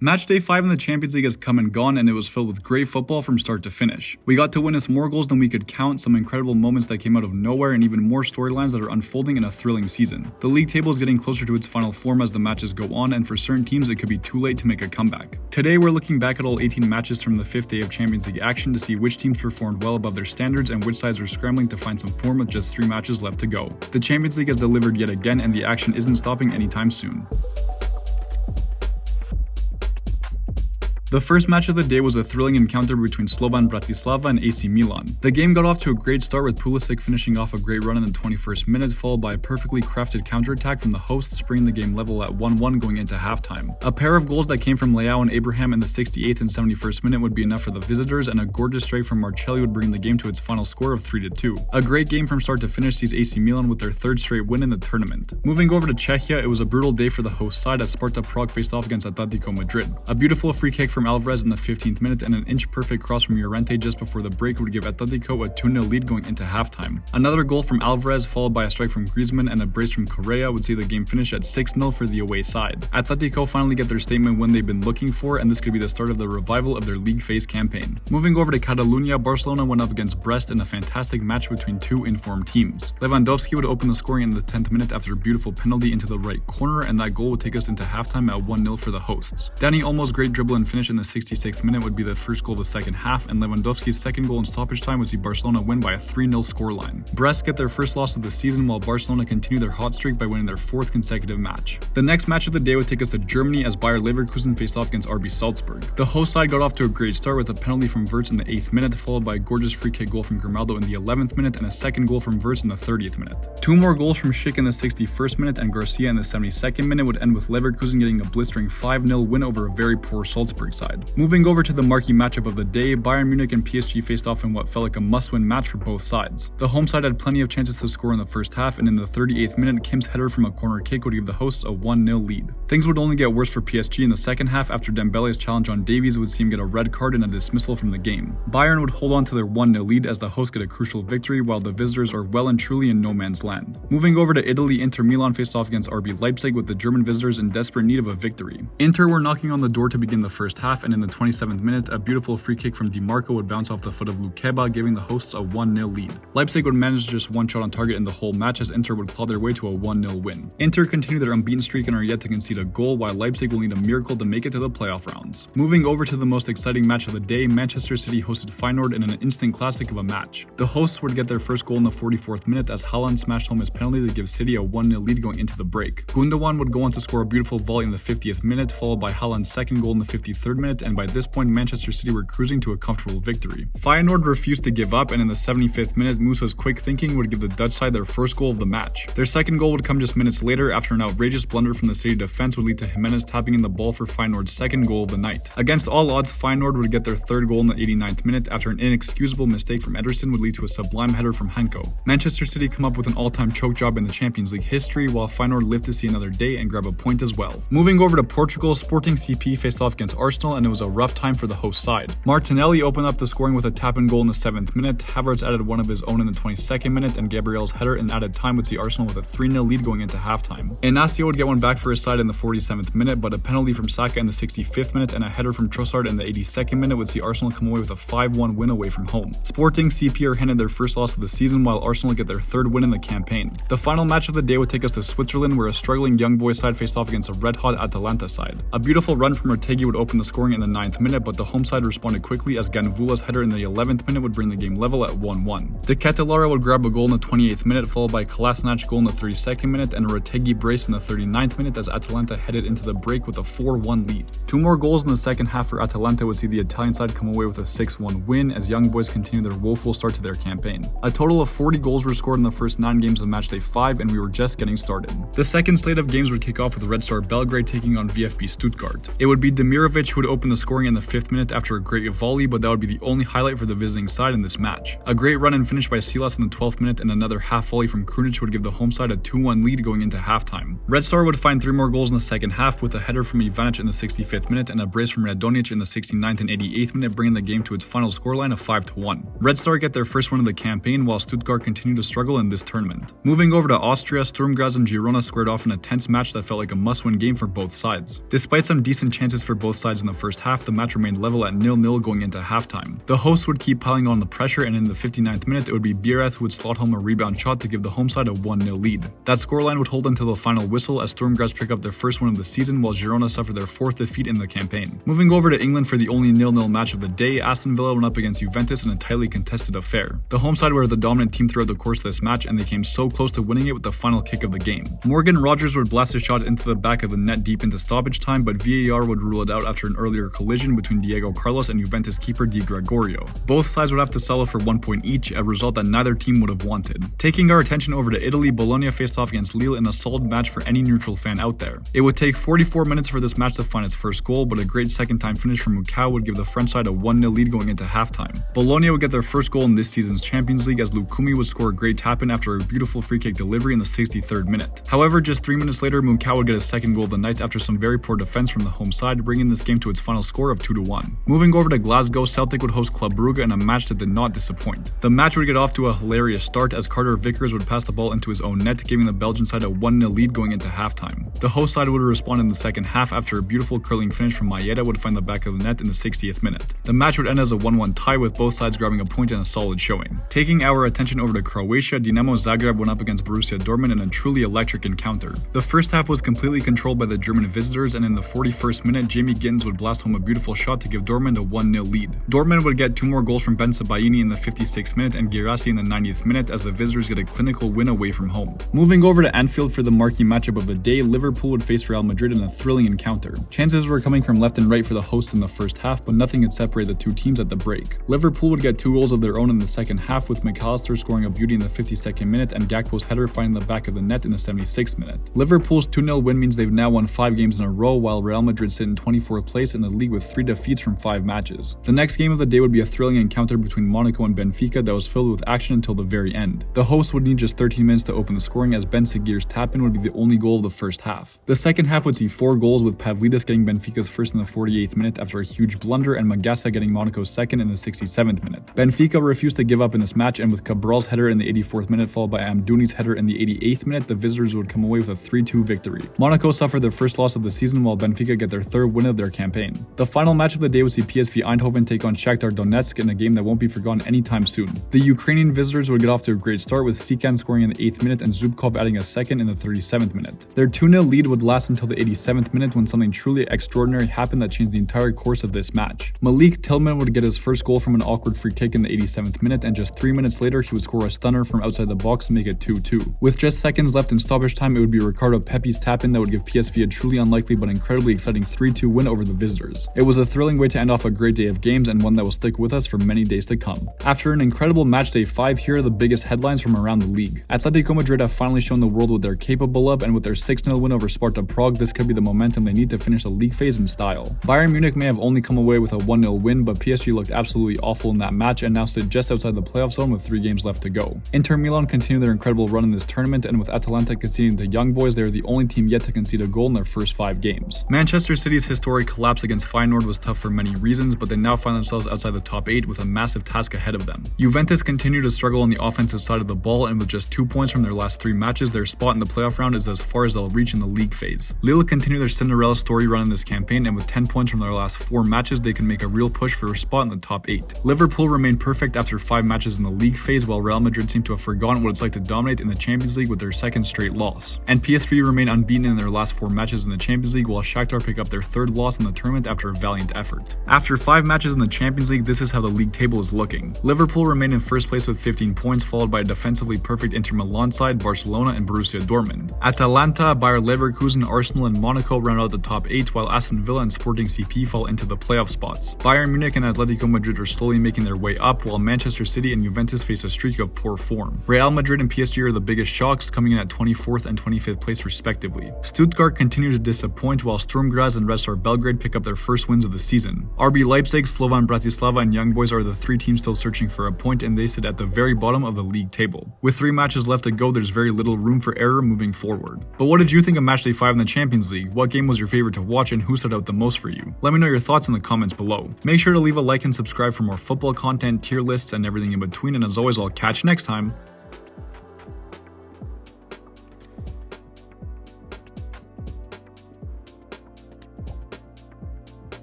Matchday 5 in the Champions League has come and gone, and it was filled with great football from start to finish. We got to witness more goals than we could count, some incredible moments that came out of nowhere, and even more storylines that are unfolding in a thrilling season. The league table is getting closer to its final form as the matches go on, and for certain teams it could be too late to make a comeback. Today we're looking back at all 18 matches from the 5th day of Champions League action to see which teams performed well above their standards and which sides are scrambling to find some form with just 3 matches left to go. The Champions League has delivered yet again, and the action isn't stopping anytime soon. The first match of the day was a thrilling encounter between Slovan Bratislava and AC Milan. The game got off to a great start with Pulisic finishing off a great run in the 21st minute, followed by a perfectly crafted counterattack from the hosts, bringing the game level at 1-1 going into halftime. A pair of goals that came from Leao and Abraham in the 68th and 71st minute would be enough for the visitors, and a gorgeous strike from Marcelli would bring the game to its final score of 3-2. A great game from start to finish sees AC Milan with their 3rd straight win in the tournament. Moving over to Czechia, it was a brutal day for the host side as Sparta Prague faced off against Atletico Madrid. A beautiful free kick from Alvarez in the 15th minute and an inch-perfect cross from Llorente just before the break would give Atletico a 2-0 lead going into halftime. Another goal from Alvarez, followed by a strike from Griezmann and a brace from Correa, would see the game finish at 6-0 for the away side. Atletico finally get their statement win they've been looking for, and this could be the start of the revival of their league phase campaign. Moving over to Catalunya, Barcelona went up against Brest in a fantastic match between two informed teams. Lewandowski would open the scoring in the 10th minute after a beautiful penalty into the right corner, and that goal would take us into halftime at 1-0 for the hosts. Dani Olmo's great dribble and finish in the 66th minute would be the first goal of the second half, and Lewandowski's second goal in stoppage time would see Barcelona win by a 3-0 scoreline. Brest get their first loss of the season, while Barcelona continue their hot streak by winning their 4th consecutive match. The next match of the day would take us to Germany as Bayer Leverkusen faced off against RB Salzburg. The host side got off to a great start with a penalty from Wirtz in the 8th minute, followed by a gorgeous free kick goal from Grimaldo in the 11th minute and a second goal from Wirtz in the 30th minute. 2 more goals from Schick in the 61st minute and Garcia in the 72nd minute would end with Leverkusen getting a blistering 5-0 win over a very poor Salzburg side. Moving over to the marquee matchup of the day, Bayern Munich and PSG faced off in what felt like a must-win match for both sides. The home side had plenty of chances to score in the first half, and in the 38th minute, Kim's header from a corner kick would give the hosts a 1-0 lead. Things would only get worse for PSG in the second half after Dembele's challenge on Davies would see him get a red card and a dismissal from the game. Bayern would hold on to their 1-0 lead as the hosts get a crucial victory, while the visitors are well and truly in no man's land. Moving over to Italy, Inter Milan faced off against RB Leipzig with the German visitors in desperate need of a victory. Inter were knocking on the door to begin the first half, and in the 27th minute, a beautiful free kick from Di Marco would bounce off the foot of Lukeba, giving the hosts a 1-0 lead. Leipzig would manage just 1 shot on target in the whole match as Inter would claw their way to a 1-0 win. Inter continue their unbeaten streak and are yet to concede a goal, while Leipzig will need a miracle to make it to the playoff rounds. Moving over to the most exciting match of the day, Manchester City hosted Feyenoord in an instant classic of a match. The hosts would get their first goal in the 44th minute as Haaland smashed home his penalty to give City a 1-0 lead going into the break. Gundogan would go on to score a beautiful volley in the 50th minute, followed by Haaland's second goal in the 53rd minute, and by this point Manchester City were cruising to a comfortable victory. Feyenoord refused to give up, and in the 75th minute, Musa's quick thinking would give the Dutch side their first goal of the match. Their second goal would come just minutes later after an outrageous blunder from the City defense would lead to Jimenez tapping in the ball for Feyenoord's second goal of the night. Against all odds, Feyenoord would get their 3rd goal in the 89th minute after an inexcusable mistake from Ederson would lead to a sublime header from Henko. Manchester City come up with an all-time choke job in the Champions League history, while Feyenoord live to see another day and grab a point as well. Moving over to Portugal, Sporting CP faced off against Arsenal, and it was a rough time for the host side. Martinelli opened up the scoring with a tap-in goal in the 7th minute, Havertz added one of his own in the 22nd minute, and Gabriel's header in added time would see Arsenal with a 3-0 lead going into halftime. Inacio would get one back for his side in the 47th minute, but a penalty from Saka in the 65th minute and a header from Trossard in the 82nd minute would see Arsenal come away with a 5-1 win away from home. Sporting CP are handed their first loss of the season, while Arsenal get their 3rd win in the campaign. The final match of the day would take us to Switzerland, where a struggling young boys side faced off against a red-hot Atalanta side. A beautiful run from Ortegi would open the scoring in the 9th minute, but the home side responded quickly as Ganvula's header in the 11th minute would bring the game level at 1-1. De Ketelaere would grab a goal in the 28th minute, followed by Kolasinac goal in the 32nd minute and a Ortegi brace in the 39th minute as Atalanta headed into the break with a 4-1 lead. 2 more goals in the second half for Atalanta would see the Italian side come away with a 6-1 win as young boys continue their woeful start to their campaign. A total of 40 goals were scored in the first 9 games of Matchday 5, and we were just getting started. The second slate of games would kick off with Red Star Belgrade taking on VfB Stuttgart. It would be Demirovic who would open the scoring in the 5th minute after a great volley, but that would be the only highlight for the visiting side in this match. A great run and finish by Silas in the 12th minute and another half volley from Krunic would give the home side a 2-1 lead going into halftime. Red Star would find 3 more goals in the second half with a header from Ivanic in the 65th 85th minute and a brace from Radonjic in the 69th and 88th minute, bringing the game to its final scoreline of 5-1. Red Star get their first win of the campaign, while Stuttgart continue to struggle in this tournament. Moving over to Austria, Sturm Graz and Girona squared off in a tense match that felt like a must-win game for both sides. Despite some decent chances for both sides in the first half, the match remained level at 0-0 going into halftime. The hosts would keep piling on the pressure, and in the 59th minute, it would be Biereth who would slot home a rebound shot to give the home side a 1-0 lead. That scoreline would hold until the final whistle as Sturm Graz pick up their first win of the season, while Girona suffered their fourth defeat in the campaign. Moving over to England for the only 0-0 match of the day, Aston Villa went up against Juventus in a tightly contested affair. The home side were the dominant team throughout the course of this match, and they came so close to winning it with the final kick of the game. Morgan Rogers would blast a shot into the back of the net deep into stoppage time, but VAR would rule it out after an earlier collision between Diego Carlos and Juventus keeper Di Gregorio. Both sides would have to settle for 1 point each, a result that neither team would have wanted. Taking our attention over to Italy, Bologna faced off against Lille in a solid match for any neutral fan out there. It would take 44 minutes for this match to find its first goal, but a great second-time finish from Mukau would give the French side a 1-0 lead going into halftime. Bologna would get their first goal in this season's Champions League as Lukumi would score a great tap-in after a beautiful free-kick delivery in the 63rd minute. However, just 3 minutes later, Mukau would get his second goal of the night after some very poor defense from the home side, bringing this game to its final score of 2-1. Moving over to Glasgow, Celtic would host Club Brugge in a match that did not disappoint. The match would get off to a hilarious start as Carter Vickers would pass the ball into his own net, giving the Belgian side a 1-0 lead going into halftime. The host side would respond in the second half after a beautiful curling finish from Maeda would find the back of the net in the 60th minute. The match would end as a 1-1 tie with both sides grabbing a point and a solid showing. Taking our attention over to Croatia, Dinamo Zagreb went up against Borussia Dortmund in a truly electric encounter. The first half was completely controlled by the German visitors, and in the 41st minute, Jamie Gittins would blast home a beautiful shot to give Dortmund a 1-0 lead. Dortmund would get 2 more goals from Ben Sebaini in the 56th minute and Guirassy in the 90th minute as the visitors get a clinical win away from home. Moving over to Anfield for the marquee matchup of the day, Liverpool would face Real Madrid in a thrilling encounter. Chances were coming from left and right for the hosts in the first half, but nothing could separate the two teams at the break. Liverpool would get 2 goals of their own in the second half, with McAllister scoring a beauty in the 52nd minute and Gakpo's header finding the back of the net in the 76th minute. Liverpool's 2-0 win means they've now won 5 games in a row, while Real Madrid sit in 24th place in the league with 3 defeats from 5 matches. The next game of the day would be a thrilling encounter between Monaco and Benfica that was filled with action until the very end. The hosts would need just 13 minutes to open the scoring as Ben Seguir's tap-in would be the only goal of the first half. The second half would see 4 goals, with Pavlidis getting Benfica's first in the 48th minute after a huge blunder and Magassa getting Monaco's second in the 67th minute. Benfica refused to give up in this match, and with Cabral's header in the 84th minute followed by Amdouni's header in the 88th minute, the visitors would come away with a 3-2 victory. Monaco suffered their first loss of the season, while Benfica get their 3rd win of their campaign. The final match of the day would see PSV Eindhoven take on Shakhtar Donetsk in a game that won't be forgotten anytime soon. The Ukrainian visitors would get off to a great start, with Sikan scoring in the 8th minute and Zubkov adding a second in the 37th minute. Their 2-0 lead would last until the 87th minute when something truly extraordinary happened that changed the entire course of this match. Malik Tillman would get his first goal from an awkward free kick in the 87th minute, and just 3 minutes later he would score a stunner from outside the box to make it 2-2. With just seconds left in stoppage time, it would be Ricardo Pepi's tap-in that would give PSV a truly unlikely but incredibly exciting 3-2 win over the visitors. It was a thrilling way to end off a great day of games, and one that will stick with us for many days to come. After an incredible matchday 5, here are the biggest headlines from around the league. Atletico Madrid have finally shown the world what they're capable of, and with their 6-0 win over Sparta Prague, this could be the momentum they need to finish the league phase in style. Bayern Munich may have only come away with a 1-0 win, but PSG looked absolutely awful in that match and now sit just outside the playoff zone with 3 games left to go. Inter Milan continue their incredible run in this tournament, and with Atalanta conceding to Young Boys, they are the only team yet to concede a goal in their first 5 games. Manchester City's historic collapse against Feyenoord was tough for many reasons, but they now find themselves outside the top 8 with a massive task ahead of them. Juventus continue to struggle on the offensive side of the ball, and with just 2 points from their last 3 matches, their spot in the playoff round is as far as they'll reach in the league phase. Lille continue their Cinderella story run in this campaign, and with 10 points from their last 4 matches, they can make a real push for a spot in the top 8. Liverpool remain perfect after 5 matches in the league phase, while Real Madrid seem to have forgotten what it's like to dominate in the Champions League with their 2nd straight loss. And PSV remain unbeaten in their last 4 matches in the Champions League, while Shakhtar pick up their 3rd loss in the tournament after a valiant effort. After 5 matches in the Champions League, this is how the league table is looking. Liverpool remain in first place with 15 points, followed by a defensively perfect Inter Milan side, Barcelona and Borussia Dortmund. Atalanta, Bayer Leverkusen, Arsenal and Monaco round out the top 8, while Aston Villa and Sporting CP fall into the playoff spots. Bayern Munich and Atletico Madrid are slowly making their way up, while Manchester City and Juventus face a streak of poor form. Real Madrid and PSG are the biggest shocks, coming in at 24th and 25th place respectively. Stuttgart continue to disappoint, while Sturm Graz and Red Star Belgrade pick up their first wins of the season. RB Leipzig, Slovan Bratislava and Young Boys are the 3 teams still searching for a point, and they sit at the very bottom of the league table. With 3 matches left to go, there's very little room for error moving forward. But what did you think of Matchday 5 in the Champions League? What game was your favorite to watch, and who stood out the most for you? Let me know your thoughts in the comments below. Make sure to leave a like and subscribe for more football content, tier lists, and everything in between, and as always, I'll catch you next time.